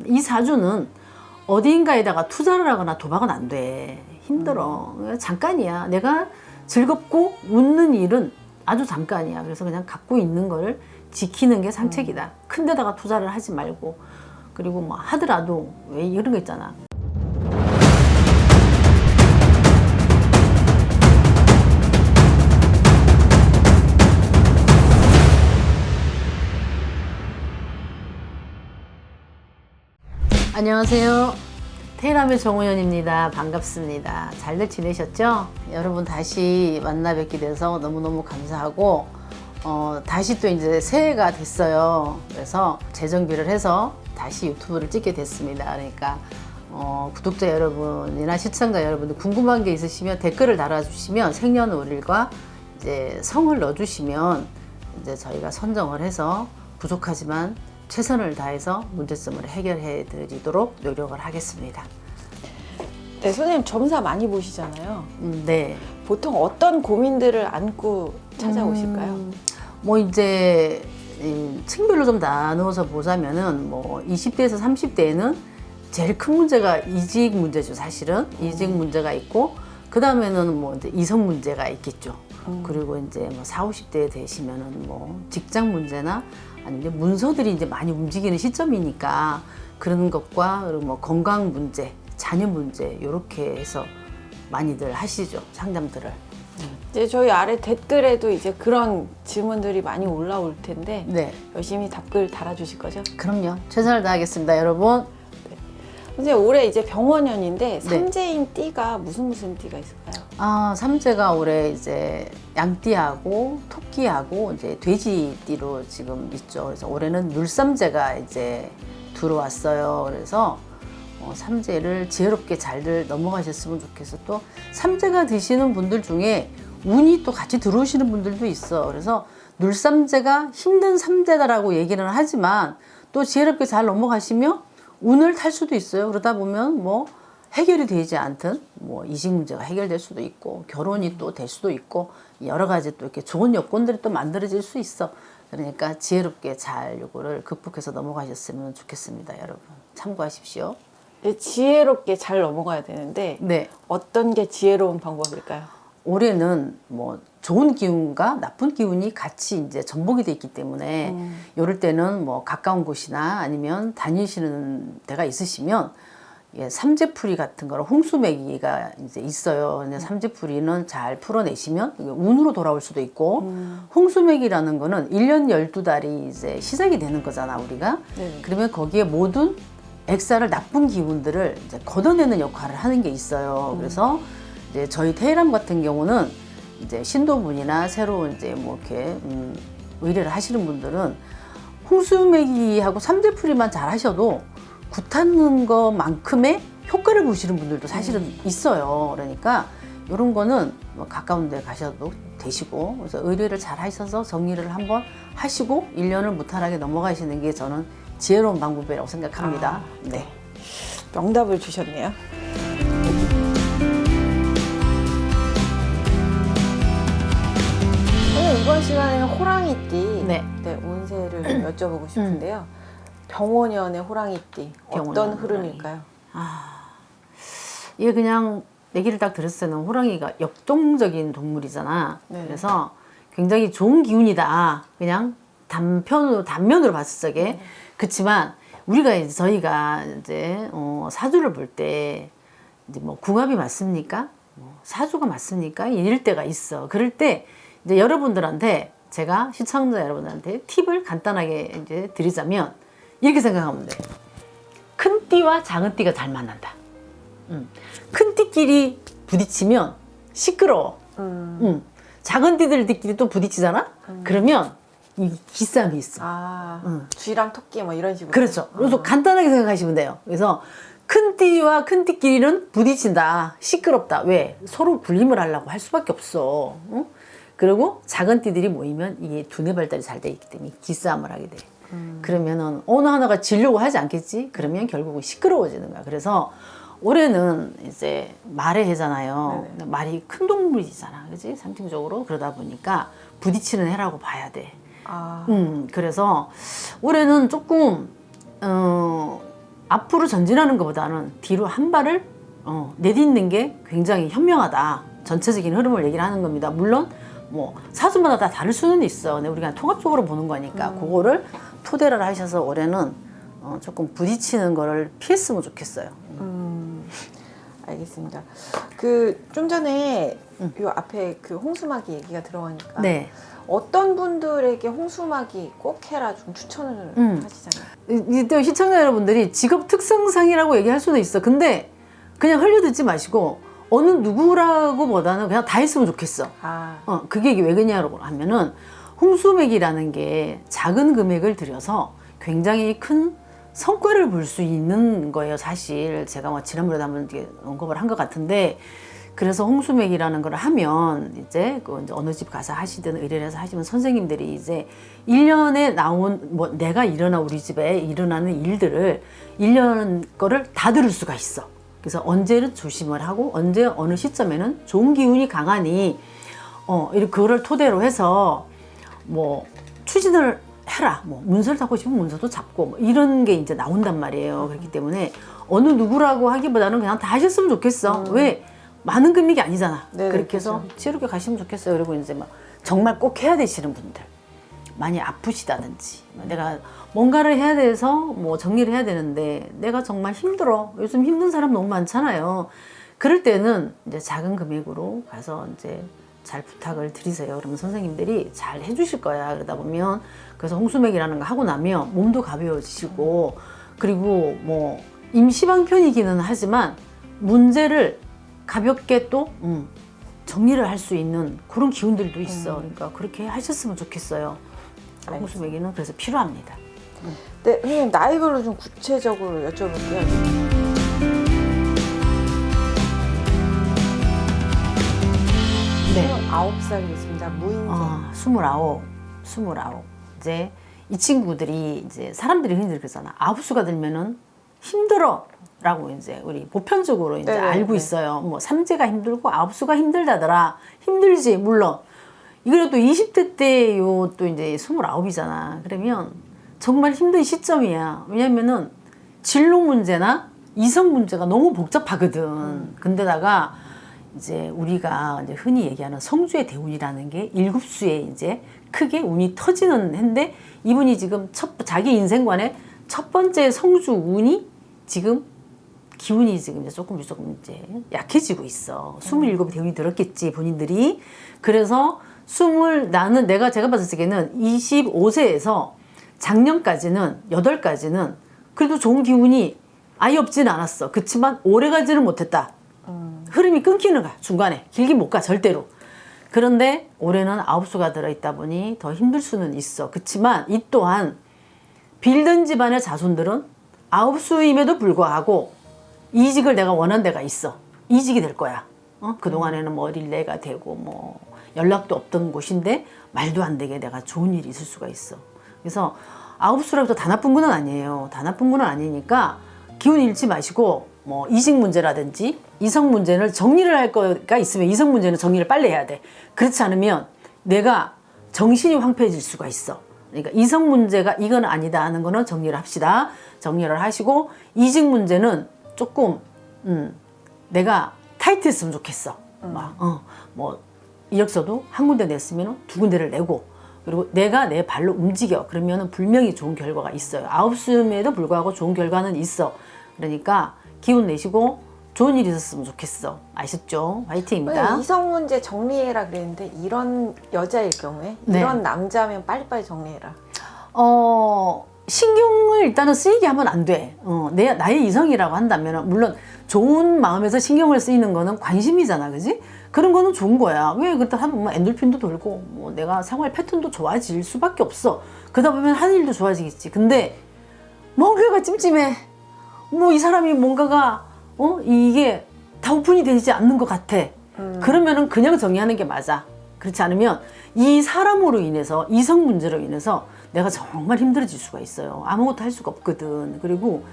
이 사주는 어디인가에다가 투자를 하거나 도박은 안 돼. 힘들어. 잠깐이야. 내가 즐겁고 웃는 일은 아주 잠깐이야. 그래서 그냥 갖고 있는 거를 지키는 게 상책이다. 큰 데다가 투자를 하지 말고. 그리고 뭐 하더라도 왜 이런 거 있잖아. 안녕하세요. 테일함의 정우현입니다. 반갑습니다. 잘들 지내셨죠? 여러분 다시 만나 뵙게 돼서 너무너무 감사하고 다시 또 이제 새해가 됐어요. 그래서 재정비를 해서 다시 유튜브를 찍게 됐습니다. 그러니까 구독자 여러분이나 시청자 여러분들 궁금한 게 있으시면 댓글을 달아주시면 생년월일과 이제 성을 넣어주시면 이제 저희가 선정을 해서 부족하지만 최선을 다해서 문제점을 해결해 드리도록 노력을 하겠습니다. 네, 선생님 점사 많이 보시잖아요. 네. 보통 어떤 고민들을 안고 찾아오실까요? 뭐 이제 층별로 좀 나누어서 보자면은 뭐 20대에서 30대에는 제일 큰 문제가 이직 문제죠, 사실은. 이직 문제가 있고 그 다음에는 뭐 이제 이성 문제가 있겠죠. 그리고 이제 뭐 40, 50대 되시면은 뭐 직장 문제나 아니면 문서들이 이제 많이 움직이는 시점이니까 그런 것과 그리고 뭐 건강 문제, 자녀 문제 이렇게 해서 많이들 하시죠, 상담들을. 이제 저희 아래 댓글에도 이제 그런 질문들이 많이 올라올 텐데 네, 열심히 답글 달아주실 거죠? 그럼요. 최선을 다하겠습니다, 여러분. 선생님 올해 이제 병원년인데 네. 삼재인 띠가 무슨 띠가 있을까요? 삼재가 올해 이제 양띠하고 토끼하고 이제 돼지띠로 지금 있죠. 그래서 올해는 물삼재가 이제 들어왔어요. 그래서 삼재를 지혜롭게 잘들 넘어가셨으면 좋겠어. 또 삼재가 드시는 분들 중에 운이 또 같이 들어오시는 분들도 있어. 그래서 물삼재가 힘든 삼재다라고 얘기는 하지만 또 지혜롭게 잘 넘어가시면 운을 탈 수도 있어요. 그러다 보면 뭐 해결이 되지 않든 뭐 이직 문제가 해결될 수도 있고 결혼이 또 될 수도 있고 여러 가지 또 이렇게 좋은 여건들이 또 만들어질 수 있어. 그러니까 지혜롭게 잘 요거를 극복해서 넘어가셨으면 좋겠습니다, 여러분. 참고하십시오. 지혜롭게 잘 넘어가야 되는데 네. 어떤 게 지혜로운 방법일까요? 올해는 뭐 좋은 기운과 나쁜 기운이 같이 이제 전복이 돼 있기 때문에 이럴 때는 뭐 가까운 곳이나 아니면 다니시는 데가 있으시면 삼재풀이 같은 거를 홍수매기가 이제 있어요. 근데 삼재풀이는 잘 풀어내시면 운으로 돌아올 수도 있고 홍수매기라는 거는 1년 12달이 이제 시작이 되는 거잖아, 우리가. 네네. 그러면 거기에 모든 액사를 나쁜 기운들을 이제 걷어내는 역할을 하는 게 있어요. 그래서 이제 저희 테일함 같은 경우는 이제 신도분이나 새로 이제 뭐 이렇게 의뢰를 하시는 분들은 홍수매기하고 삼재풀이만 잘 하셔도 굿하는 것만큼의 효과를 보시는 분들도 사실은 있어요. 그러니까 이런 거는 뭐 가까운 데 가셔도 되시고 그래서 의뢰를 잘 하셔서 정리를 한번 하시고 1년을 무탈하게 넘어가시는 게 저는 지혜로운 방법이라고 생각합니다. 네. 명답을 주셨네요. 이번 시간에는 호랑이띠 네. 운세를 여쭤보고 싶은데요. 병원년의 호랑이띠 어떤 병원년 흐름일까요? 이게 그냥 얘기를 딱 들었을 때는 호랑이가 역동적인 동물이잖아. 네. 그래서 굉장히 좋은 기운이다. 그냥 단면으로 봤을 적에. 그렇지만 우리가 이제 저희가 이제 사주를 볼 때 이제 뭐 궁합이 맞습니까? 사주가 맞습니까? 이럴 때가 있어. 그럴 때 이제 여러분들한테 제가 시청자 여러분들한테 팁을 간단하게 이제 드리자면 이렇게 생각하면 돼. 큰 띠와 작은 띠가 잘 만난다. 큰 띠끼리 부딪히면 시끄러워. 작은 띠들끼리 또 부딪히잖아? 그러면 이 기싸움이 있어. 쥐랑 토끼 뭐 이런 식으로. 그렇죠. 그래서 간단하게 생각하시면 돼요. 그래서 큰 띠와 큰 띠끼리는 부딪힌다. 시끄럽다. 왜? 서로 군림을 하려고 할 수밖에 없어. 그리고 작은 띠들이 모이면 이게 두뇌 발달이 잘 돼 있기 때문에 기싸움을 하게 돼. 그러면은 어느 하나가 지려고 하지 않겠지? 그러면 결국은 시끄러워지는 거야. 그래서 올해는 이제 말의 해잖아요. 네네. 말이 큰 동물이잖아. 그지? 상징적으로. 그러다 보니까 부딪히는 해라고 봐야 돼. 그래서 올해는 조금 앞으로 전진하는 것보다는 뒤로 한 발을 내딛는 게 굉장히 현명하다. 전체적인 흐름을 얘기를 하는 겁니다. 물론 뭐 사주마다 다 다를 수는 있어. 근데 우리가 통합적으로 보는 거니까 그거를 토대를 하셔서 올해는 조금 부딪히는 거를 피했으면 좋겠어요. 알겠습니다. 그 좀 전에 요 앞에 그 홍수막이 얘기가 들어가니까 네. 어떤 분들에게 홍수막이 꼭 해라 좀 추천을 하시잖아요. 이때 시청자 여러분들이 직업 특성상이라고 얘기할 수도 있어. 근데 그냥 흘려듣지 마시고 어느 누구라고 보다는 그냥 다 했으면 좋겠어. 그게 왜 그러냐고 하면은 홍수맥이라는 게 작은 금액을 들여서 굉장히 큰 성과를 볼 수 있는 거예요. 사실 제가 뭐 지난번에도 한번 언급을 한 것 같은데, 그래서 홍수맥이라는 걸 하면 이제 어느 집 가서 하시든 의뢰를 해서 하시면 선생님들이 이제 1년에 나온 뭐 내가 일어나 우리 집에 일어나는 일들을 1년 거를 다 들을 수가 있어. 그래서 언제는 조심을 하고 언제 어느 시점에는 좋은 기운이 강하니 이렇게 그거를 토대로 해서 뭐 추진을 해라. 뭐 문서를 잡고 싶으면 문서도 잡고 뭐 이런 게 이제 나온단 말이에요. 그렇기 때문에 어느 누구라고 하기보다는 그냥 다 하셨으면 좋겠어. 왜? 많은 금액이 아니잖아. 네네, 그렇게 해서 그렇죠. 치르게 가시면 좋겠어요. 그리고 이제 막 정말 꼭 해야 되시는 분들, 많이 아프시다든지 내가 뭔가를 해야 돼서 뭐 정리를 해야 되는데 내가 정말 힘들어. 요즘 힘든 사람 너무 많잖아요. 그럴 때는 이제 작은 금액으로 가서 이제 잘 부탁을 드리세요. 그러면 선생님들이 잘 해주실 거야. 그러다 보면 그래서 홍수맥이라는 거 하고 나면 몸도 가벼워지시고, 그리고 뭐 임시방편이기는 하지만 문제를 가볍게 또 정리를 할 수 있는 그런 기운들도 있어. 그러니까 그렇게 하셨으면 좋겠어요. 홍수맥이는 그래서 필요합니다. 네, 선생님 나이별로 좀 구체적으로 여쭤볼게요. 네. 29살이겠습니다. 무인생. 29. 이제 이 친구들이 이제 사람들이 흔히 그러잖아. 아홉수가 들면은 힘들어. 라고 이제 우리 보편적으로 이제 네네, 알고 네. 있어요. 뭐 삼재가 힘들고 아홉수가 힘들다더라. 힘들지, 물론. 이거도 20대 때 요 또 이제 29이잖아. 그러면 정말 힘든 시점이야. 왜냐면은 진로 문제나 이성 문제가 너무 복잡하거든. 근데다가 이제 우리가 이제 흔히 얘기하는 성주의 대운이라는 게 일급수에 이제 크게 운이 터지는 해인데, 이분이 지금 자기 인생관의 첫 번째 성주 운이 지금 기운이 지금 이제 조금 이제 약해지고 있어. 27이 대운이 들었겠지, 본인들이. 그래서 제가 봤을 때는 25세에서 작년까지는, 8까지는 그래도 좋은 기운이 아예 없지는 않았어. 그렇지만 오래 가지는 못했다. 흐름이 끊기는 거야, 중간에. 길게 못 가, 절대로. 그런데 올해는 9수가 들어있다 보니 더 힘들 수는 있어. 그렇지만 이 또한 빌던 집안의 자손들은 9수임에도 불구하고 이직을 내가 원한 데가 있어. 이직이 될 거야. 그동안에는 뭐 릴레이가 되고 뭐 연락도 없던 곳인데 말도 안 되게 내가 좋은 일이 있을 수가 있어. 그래서 9수라고 해도 다 나쁜 건 아니에요. 다 나쁜 건 아니니까 기운 잃지 마시고, 뭐 이직 문제라든지 이성 문제를 정리를 할 거가 있으면 이성 문제는 정리를 빨리 해야 돼. 그렇지 않으면 내가 정신이 황폐해질 수가 있어. 그러니까 이성 문제가 이건 아니다 하는 거는 정리를 합시다. 정리를 하시고, 이직 문제는 조금 내가 타이트했으면 좋겠어. 뭐 이력서도 한 군데 냈으면 두 군데를 내고, 그리고 내가 내 발로 움직여. 그러면 분명히 좋은 결과가 있어요. 9수임에도 불구하고 좋은 결과는 있어. 그러니까 기운 내시고 좋은 일이 있었으면 좋겠어. 아셨죠? 화이팅입니다. 이성 문제 정리해라 그랬는데 이런 여자일 경우에 네. 이런 남자면 빨리빨리 정리해라. 신경을 일단은 쓰이게 하면 안 돼. 나의 이성이라고 한다면, 물론 좋은 마음에서 신경을 쓰이는 거는 관심이잖아, 그지? 그런 거는 좋은 거야. 왜? 그때 하다 보면 엔돌핀도 돌고, 뭐 내가 생활 패턴도 좋아질 수밖에 없어. 그러다 보면 하는 일도 좋아지겠지. 근데 뭔가가 찜찜해. 뭐 이 사람이 뭔가가, 이게 다 오픈이 되지 않는 것 같아. 그러면은 그냥 정리하는 게 맞아. 그렇지 않으면 이 사람으로 인해서, 이성 문제로 인해서 내가 정말 힘들어질 수가 있어요. 아무것도 할 수가 없거든. 그리고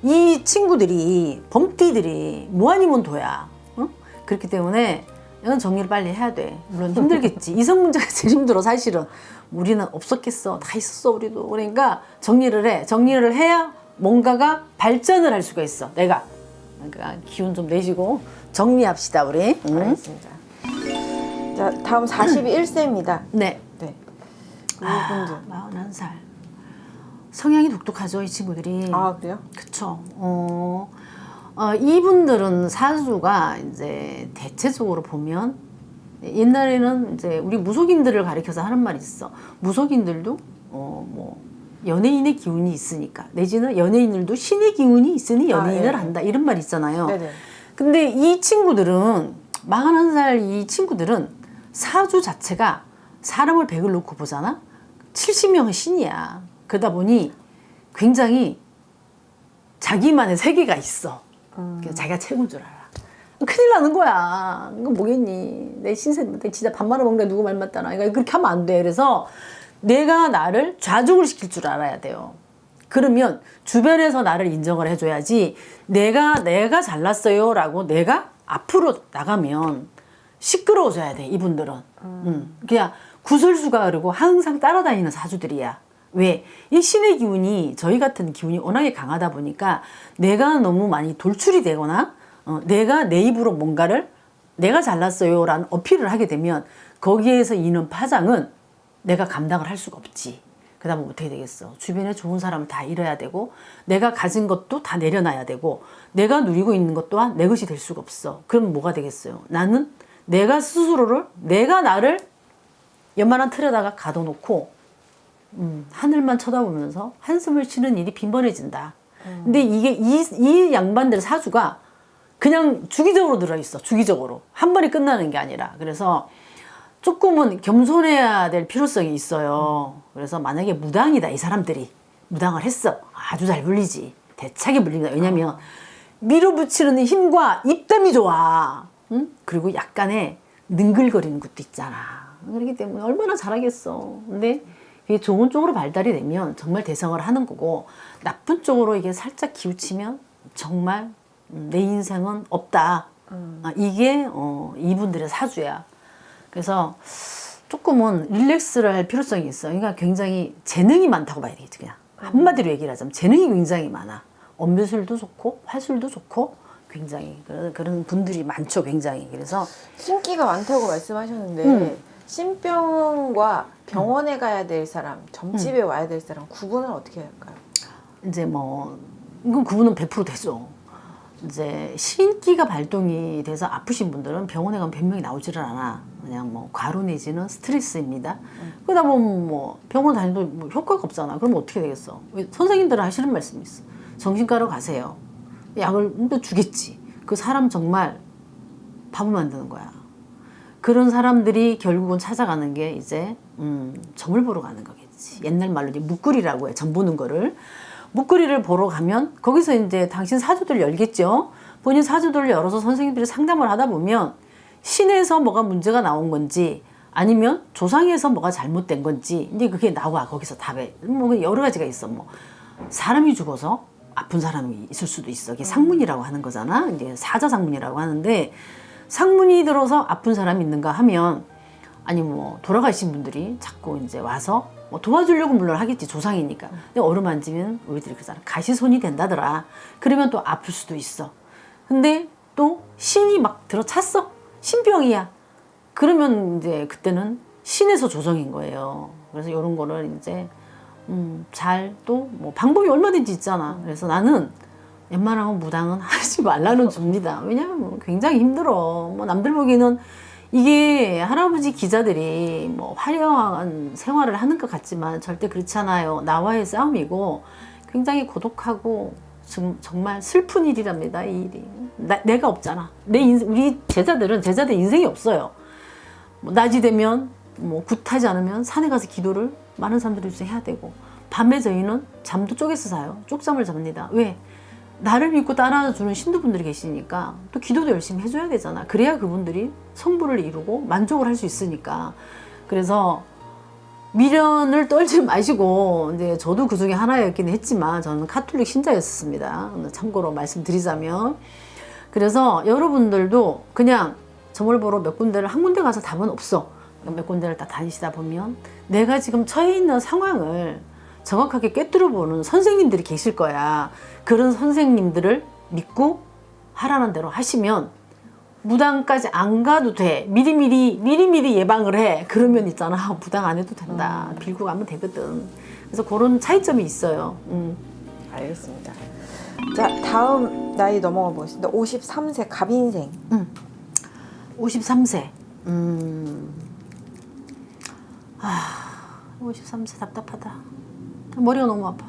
이 친구들이, 범띠들이 뭐 아니면 도야. 그렇기 때문에 이건 정리를 빨리 해야 돼. 물론 힘들겠지. 이성 문제가 제일 힘들어, 사실은. 우리는 없었겠어. 다 있었어, 우리도. 그러니까 정리를 해. 정리를 해야 뭔가가 발전을 할 수가 있어. 내가. 그러니까 기운 좀 내시고 정리합시다 우리. 알겠습니다. 자, 다음 41세입니다. 네. 네. 이분들 41살. 성향이 독특하죠, 이 친구들이. 아, 그래요? 그쵸. 이분들은 사주가 이제 대체적으로 보면 옛날에는 이제 우리 무속인들을 가리켜서 하는 말이 있어. 무속인들도 뭐 연예인의 기운이 있으니까 내지는 연예인들도 신의 기운이 있으니 연예인을 네. 한다 이런 말 있잖아요. 네네. 근데 이 친구들은 41살 이 친구들은 사주 자체가 사람을 100을 놓고 보잖아. 70명은 신이야. 그러다 보니 굉장히 자기만의 세계가 있어. 자기가 최고인 줄 알아. 큰일 나는 거야. 이거 뭐겠니? 내 신세인데 진짜 밥 말아먹는데 누구 말 맞다나. 그러니까 그렇게 하면 안 돼. 그래서 내가 나를 좌족을 시킬 줄 알아야 돼요. 그러면 주변에서 나를 인정을 해줘야지 내가 잘났어요 라고 내가 앞으로 나가면 시끄러워져야 돼. 이분들은. 그냥 구설수가 흐르고 항상 따라다니는 사주들이야. 왜? 이 신의 기운이 저희 같은 기운이 워낙에 강하다 보니까 내가 너무 많이 돌출이 되거나 내가 내 입으로 뭔가를 내가 잘났어요 라는 어필을 하게 되면 거기에서 이는 파장은 내가 감당을 할 수가 없지. 그 다음에 어떻게 되겠어? 주변에 좋은 사람을 다 잃어야 되고 내가 가진 것도 다 내려놔야 되고 내가 누리고 있는 것 또한 내 것이 될 수가 없어. 그럼 뭐가 되겠어요? 나는 내가 스스로를 내가 나를 연만한 틀에다가 가둬놓고 하늘만 쳐다보면서 한숨을 쉬는 일이 빈번해진다. 근데 이게 이 양반들 사주가 그냥 주기적으로 들어있어. 주기적으로. 한 번에 끝나는 게 아니라. 그래서 조금은 겸손해야 될 필요성이 있어요. 그래서 만약에 무당이다. 이 사람들이. 무당을 했어. 아주 잘 불리지. 대차게 불립니다. 왜냐면 밀어붙이는 힘과 입담이 좋아. 응? 그리고 약간의 능글거리는 것도 있잖아. 그렇기 때문에 얼마나 잘하겠어. 근데 이게 좋은 쪽으로 발달이 되면 정말 대성을 하는 거고 나쁜 쪽으로 이게 살짝 기우치면 정말 내 인생은 없다. 이게 이분들의 사주야. 그래서 조금은 릴렉스를 할 필요성이 있어. 그러니까 굉장히 재능이 많다고 봐야 되겠지. 그냥 한마디로 얘기를 하자면 재능이 굉장히 많아. 엄술도 좋고 화술도 좋고 굉장히 그런 분들이 많죠. 굉장히. 그래서 신기가 많다고 말씀하셨는데 신병과 병원에 가야 될 사람, 점집에 와야 될 사람 구분은 어떻게 할까요? 이제 뭐 이건 구분은 100% 되죠. 이제 신기가 발동이 돼서 아프신 분들은 병원에 가면 변명이 나오지를 않아. 그냥 뭐 과로 내지는 스트레스입니다. 그러다 보면 뭐 병원 다니도 뭐 효과가 없잖아. 그럼 어떻게 되겠어? 선생님들은 하시는 말씀이 있어. 정신과로 가세요. 약을 또 주겠지. 그 사람 정말 바보 만드는 거야. 그런 사람들이 결국은 찾아가는 게 이제 점을 보러 가는 거겠지. 옛날 말로 이제 묵구리라고 해. 점 보는 거를. 묵구리를 보러 가면 거기서 이제 당신 사주들 열겠죠. 본인 사주들을 열어서 선생님들이 상담을 하다 보면 신에서 뭐가 문제가 나온 건지 아니면 조상에서 뭐가 잘못된 건지 이제 그게 나와. 거기서 답에 뭐 여러 가지가 있어. 뭐 사람이 죽어서 아픈 사람이 있을 수도 있어. 이게 상문이라고 하는 거잖아. 이제 사자상문이라고 하는데 상문이 들어서 아픈 사람이 있는가 하면 아니 뭐 돌아가신 분들이 자꾸 이제 와서 뭐 도와주려고 물론 하겠지. 조상이니까. 근데 어루만지면 우리들이 그러잖아. 가시손이 된다더라. 그러면 또 아플 수도 있어. 근데 또 신이 막 들어찼어. 신병이야. 그러면 이제 그때는 신에서 조정인 거예요. 그래서 이런 거를 이제 잘 또 뭐 방법이 얼마든지 있잖아. 그래서 나는 웬만하면 무당은 하지 말라는 줍니다. 왜냐하면 굉장히 힘들어. 뭐 남들 보기에는 이게 할아버지 기자들이 뭐 화려한 생활을 하는 것 같지만 절대 그렇지 않아요. 나와의 싸움이고 굉장히 고독하고 정말 슬픈 일이랍니다. 이 일이. 내가 없잖아. 우리 제자들 인생이 없어요. 뭐 낮이 되면 뭐 굿하지 않으면 산에 가서 기도를 많은 사람들이 요새 해야 되고 밤에 저희는 잠도 쪼개서 자요. 쪽잠을 잡니다. 왜? 나를 믿고 따라주는 신도분들이 계시니까 또 기도도 열심히 해줘야 되잖아. 그래야 그분들이 성부를 이루고 만족을 할 수 있으니까. 그래서 미련을 떨지 마시고 이제 저도 그 중에 하나였긴 했지만 저는 카톨릭 신자였습니다. 참고로 말씀드리자면. 그래서 여러분들도 그냥 점을 보러 몇 군데를 한 군데 가서 답은 없어. 몇 군데를 다 다니시다 보면 내가 지금 처해 있는 상황을 정확하게 꿰뚫어 보는 선생님들이 계실 거야. 그런 선생님들을 믿고 하라는 대로 하시면 무당까지 안 가도 돼. 미리미리 예방을 해. 그러면 있잖아. 무당 안 해도 된다. 빌고 가면 되거든. 그래서 그런 차이점이 있어요. 알겠습니다. 자, 다음 나이 넘어가 보겠습니다. 53세 갑인생. 53세. 53세 답답하다. 머리가 너무 아파.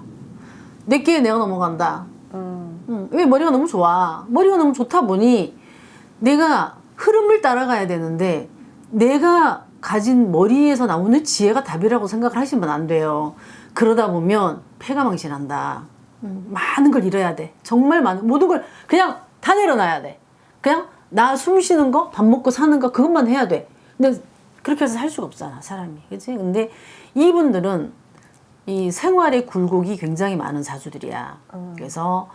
내게 내가 넘어간다. 왜 머리가 너무 좋아? 머리가 너무 좋다 보니 내가 흐름을 따라가야 되는데 내가 가진 머리에서 나오는 지혜가 답이라고 생각을 하시면 안 돼요. 그러다 보면 패가망신한다. 많은 걸 잃어야 돼. 정말 많은 모든 걸 그냥 다 내려놔야 돼. 그냥 나 숨 쉬는 거, 밥 먹고 사는 거 그것만 해야 돼. 근데 그렇게 해서 살 수가 없잖아, 사람이. 그치? 근데 이분들은 이 생활의 굴곡이 굉장히 많은 사주들이야. 그래서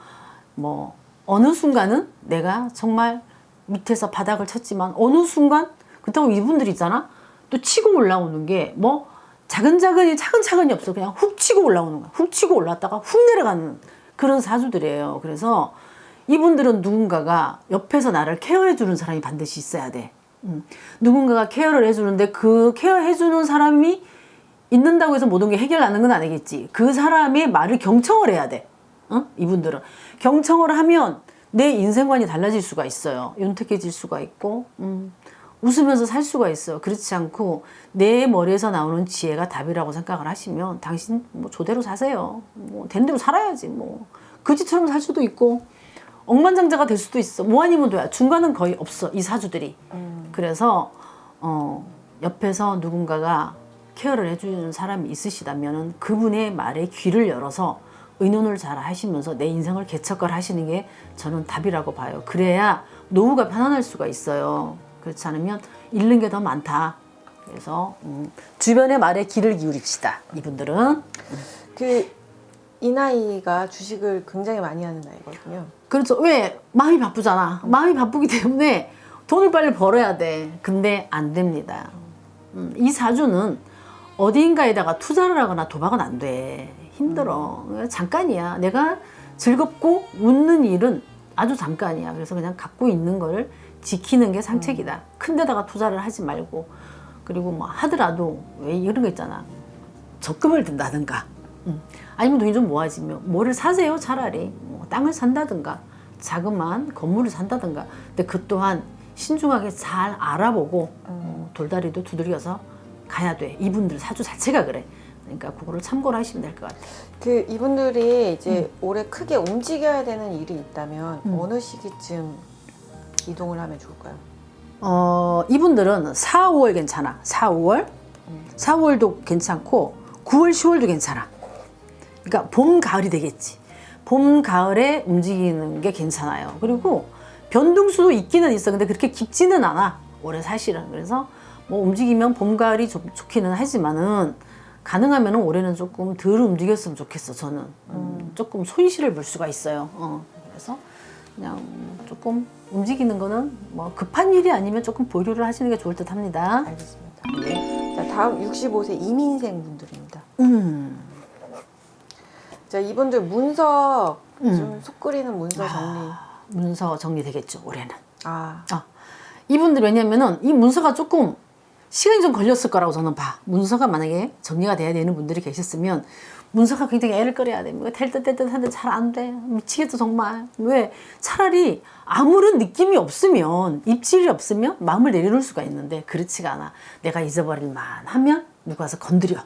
뭐 어느 순간은 내가 정말 밑에서 바닥을 쳤지만 어느 순간 그렇다고 이분들이 있잖아. 또 치고 올라오는 게 뭐 차근차근히 없어. 그냥 훅 치고 올라오는 거야. 훅 치고 올랐다가 훅 내려가는 그런 사주들이에요. 그래서 이분들은 누군가가 옆에서 나를 케어해주는 사람이 반드시 있어야 돼. 누군가가 케어를 해주는데 그 케어해주는 사람이 있는다고 해서 모든 게 해결나는 건 아니겠지. 그 사람의 말을 경청을 해야 돼. 이분들은. 경청을 하면 내 인생관이 달라질 수가 있어요. 윤택해질 수가 있고 웃으면서 살 수가 있어요. 그렇지 않고 내 머리에서 나오는 지혜가 답이라고 생각을 하시면 당신 뭐 조대로 사세요. 뭐 된 대로 살아야지. 뭐 그지처럼 살 수도 있고 억만장자가 될 수도 있어. 뭐 아니면 돼야. 중간은 거의 없어. 이 사주들이. 그래서 옆에서 누군가가 케어를 해주는 사람이 있으시다면 그분의 말에 귀를 열어서 의논을 잘 하시면서 내 인생을 개척을 하시는 게 저는 답이라고 봐요. 그래야 노후가 편안할 수가 있어요. 그렇지 않으면 잃는 게 더 많다. 그래서 주변의 말에 귀를 기울입시다. 이분들은. 이 나이가 주식을 굉장히 많이 하는 나이거든요. 그렇죠. 왜? 마음이 바쁘잖아. 마음이 바쁘기 때문에 돈을 빨리 벌어야 돼. 근데 안 됩니다. 이 사주는 어디인가에다가 투자를 하거나 도박은 안 돼. 힘들어. 잠깐이야. 내가 즐겁고 웃는 일은 아주 잠깐이야. 그래서 그냥 갖고 있는 걸 지키는 게 상책이다. 큰 데다가 투자를 하지 말고. 그리고 뭐 하더라도 왜 이런 거 있잖아. 적금을 든다든가. 아니면 돈이 좀 모아지면 뭐를 사세요. 차라리. 뭐 땅을 산다든가. 자그마한 건물을 산다든가. 근데 그 또한 신중하게 잘 알아보고 돌다리도 두드려서 가야 돼. 이분들 사주 자체가 그래. 그러니까 그거를 참고를 하시면 될 것 같아요. 이분들이 이제 올해 크게 움직여야 되는 일이 있다면 어느 시기쯤 이동을 하면 좋을까요? 이분들은 4, 5월 괜찮아. 4, 5월. 4, 5월도 괜찮고 9월, 10월도 괜찮아. 그러니까 봄, 가을이 되겠지. 봄, 가을에 움직이는 게 괜찮아요. 그리고 변동수도 있기는 있어. 근데 그렇게 깊지는 않아. 올해 사실은. 그래서 뭐 움직이면 봄, 가을이 좋기는 하지만은 가능하면 올해는 조금 덜 움직였으면 좋겠어. 저는 조금 손실을 볼 수가 있어요. 그래서 그냥 조금 움직이는 거는 뭐 급한 일이 아니면 조금 보류를 하시는 게 좋을 듯 합니다. 알겠습니다. 네. 자, 다음 65세 이민생 분들입니다. 자, 이분들 문서 좀 속 끓이는 문서 정리. 문서 정리되겠죠, 올해는. 이분들 왜냐면은 이 문서가 조금 시간이 좀 걸렸을 거라고 저는 봐. 문서가 만약에 정리가 돼야 되는 분들이 계셨으면 문서가 굉장히 애를 끌어야 돼. 될 듯 한데 잘 안 돼. 미치겠어 정말. 왜? 차라리 아무런 느낌이 없으면 입질이 없으면 마음을 내려놓을 수가 있는데 그렇지가 않아. 내가 잊어버릴만 하면 누가 와서 건드려.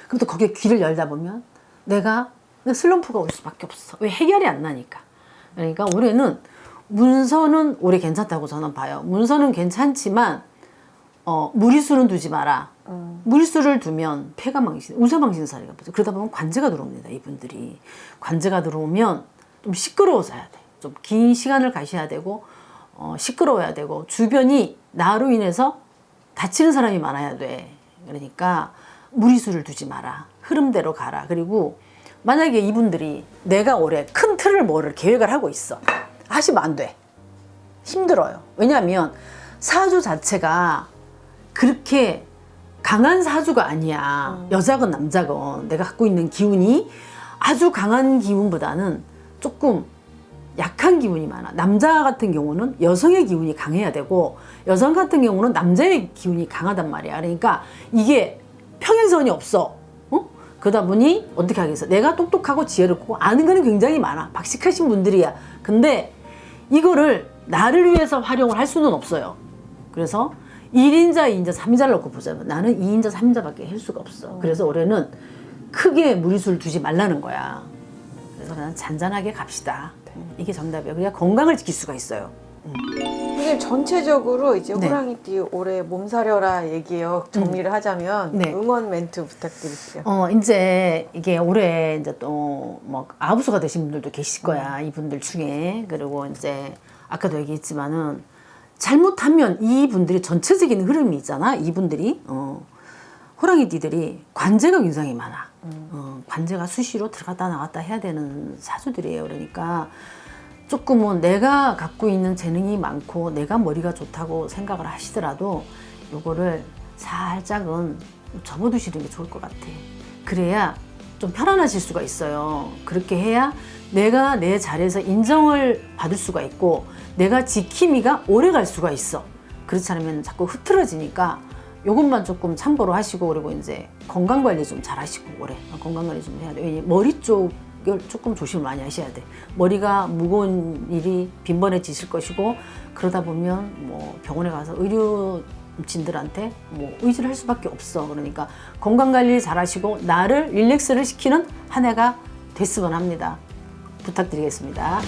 그럼 또 거기에 귀를 열다 보면 내가 슬럼프가 올 수밖에 없어. 왜? 해결이 안 나니까. 그러니까 올해는 문서는 올해 괜찮다고 저는 봐요. 문서는 괜찮지만 무리수는 두지 마라. 무리수를 두면 폐가망신, 우사망신살이가 보죠. 그러다 보면 관제가 들어옵니다. 이분들이. 관제가 들어오면 좀 시끄러워져야 돼. 좀 긴 시간을 가셔야 되고 시끄러워야 되고 주변이 나로 인해서 다치는 사람이 많아야 돼. 그러니까 무리수를 두지 마라. 흐름대로 가라. 그리고 만약에 이분들이 내가 올해 큰 틀을 뭐를 계획을 하고 있어. 하시면 안 돼. 힘들어요. 왜냐하면 사주 자체가 그렇게 강한 사주가 아니야. 여자건 남자건 내가 갖고 있는 기운이 아주 강한 기운보다는 조금 약한 기운이 많아. 남자 같은 경우는 여성의 기운이 강해야 되고 여성 같은 경우는 남자의 기운이 강하단 말이야. 그러니까 이게 평행선이 없어. 그러다 보니 어떻게 하겠어? 내가 똑똑하고 지혜롭고 아는 거는 굉장히 많아. 박식하신 분들이야. 근데 이거를 나를 위해서 활용을 할 수는 없어요. 그래서 1인자, 2인자, 3인자를 놓고 보자면 나는 2인자, 3인자밖에 할 수가 없어. 그래서 올해는 크게 무리수를 두지 말라는 거야. 그래서 그냥 잔잔하게 갑시다. 이게 정답이에요. 그래야 건강을 지킬 수가 있어요. 선생님 전체적으로 이제 네. 호랑이띠 올해 몸사려라 얘기요. 정리를 하자면 네. 응원 멘트 부탁드릴게요. 이제 이게 올해 이제 또 뭐 아부수가 되신 분들도 계실 거야. 이분들 중에. 그리고 이제 아까도 얘기했지만은 잘못하면 이분들이 전체적인 흐름이 있잖아. 이분들이 호랑이띠들이 관제가 굉장히 많아. 관제가 수시로 들어갔다 나갔다 해야 되는 사주들이에요. 그러니까 조금은 내가 갖고 있는 재능이 많고 내가 머리가 좋다고 생각을 하시더라도 요거를 살짝은 접어두시는 게 좋을 것 같아. 그래야 좀 편안하실 수가 있어요. 그렇게 해야 내가 내 자리에서 인정을 받을 수가 있고 내가 지킴이가 오래 갈 수가 있어. 그렇지 않으면 자꾸 흐트러지니까 요것만 조금 참고로 하시고 그리고 이제 건강관리 좀 잘 하시고 올해 건강관리 좀 해야 돼. 왜냐면 머리 쪽을 조금 조심을 많이 하셔야 돼. 머리가 무거운 일이 빈번해지실 것이고 그러다 보면 뭐 병원에 가서 의료진들한테 뭐 의지를 할 수밖에 없어. 그러니까 건강관리 잘 하시고 나를 릴렉스를 시키는 한 해가 됐으면 합니다. 부탁드리겠습니다.